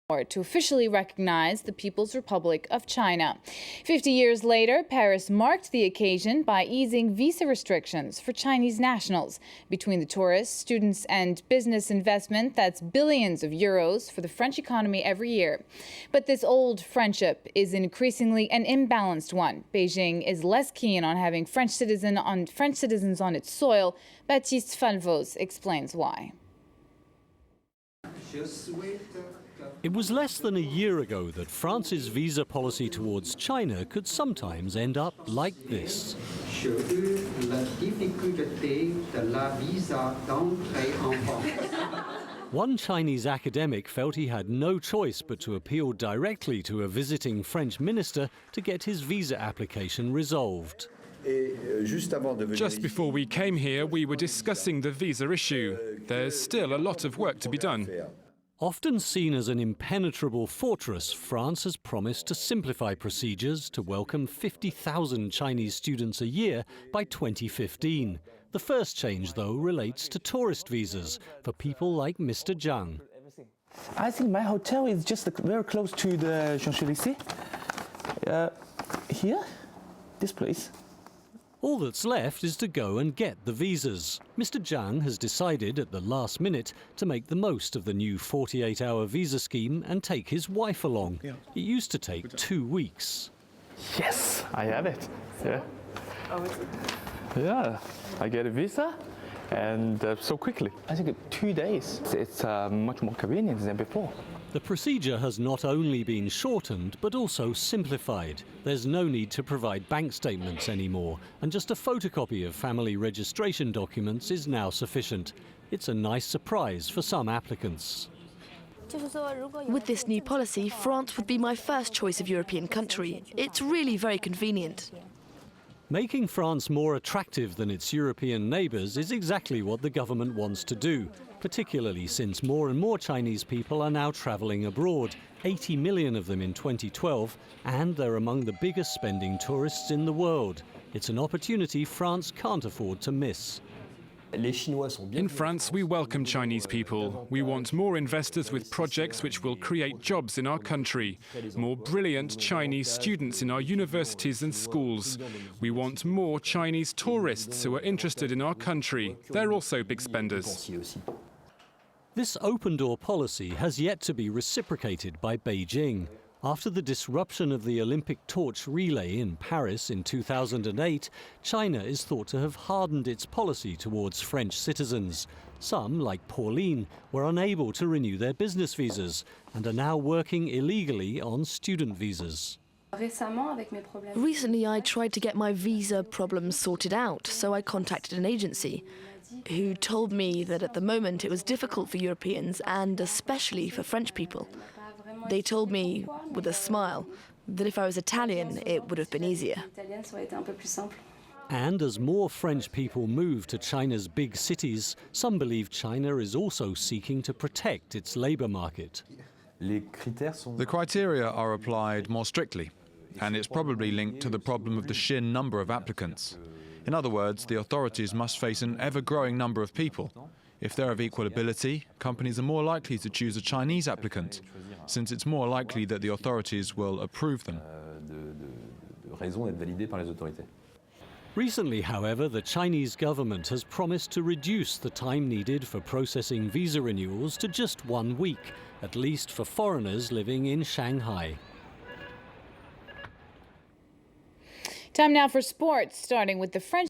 to officially recognize the People's Republic of China. 50 years later, Paris marked the occasion by easing visa restrictions for Chinese nationals. Between the tourists, students and business investment, that's billions of euros for the French economy every year. But this old friendship is increasingly an imbalanced one. Beijing is less keen on having French citizens on its soil. Baptiste Falvos explains why. It was less than a year ago that France's visa policy towards China could sometimes end up like this. One Chinese academic felt he had no choice but to appeal directly to a visiting French minister to get his visa application resolved. Just before we came here, we were discussing the visa issue. There's still a lot of work to be done. Often seen as an impenetrable fortress, France has promised to simplify procedures to welcome 50,000 Chinese students a year by 2015. The first change, though, relates to tourist visas for people like Mr. Zhang. I think my hotel is just very close to the Champs-Élysées. Here, this place. All that's left is to go and get the visas. Mr. Zhang has decided at the last minute to make the most of the new 48-hour visa scheme and take his wife along. It used to take 2 weeks. Yes, I have it. Yeah. Yeah, I get a visa and so quickly. I think 2 days. It's much more convenient than before. The procedure has not only been shortened, but also simplified. There's no need to provide bank statements anymore, and just a photocopy of family registration documents is now sufficient. It's a nice surprise for some applicants. With this new policy, France would be my first choice of European country. It's really very convenient. Making France more attractive than its European neighbours is exactly what the government wants to do, particularly since more and more Chinese people are now travelling abroad, 80 million of them in 2012, and they're among the biggest spending tourists in the world. It's an opportunity France can't afford to miss. In France, we welcome Chinese people. We want more investors with projects which will create jobs in our country, more brilliant Chinese students in our universities and schools. We want more Chinese tourists who are interested in our country. They're also big spenders. This open-door policy has yet to be reciprocated by Beijing. After the disruption of the Olympic torch relay in Paris in 2008, China is thought to have hardened its policy towards French citizens. Some, like Pauline, were unable to renew their business visas and are now working illegally on student visas. Recently, I tried to get my visa problems sorted out, so I contacted an agency who told me that at the moment it was difficult for Europeans and especially for French people. They told me, with a smile, that if I was Italian, it would have been easier. And as more French people move to China's big cities, some believe China is also seeking to protect its labour market. The criteria are applied more strictly, and it's probably linked to the problem of the sheer number of applicants. In other words, the authorities must face an ever-growing number of people. If they're of equal ability, companies are more likely to choose a Chinese applicant, since it's more likely that the authorities will approve them. Recently, however, the Chinese government has promised to reduce the time needed for processing visa renewals to just 1 week, at least for foreigners living in Shanghai. Time now for sports, starting with the French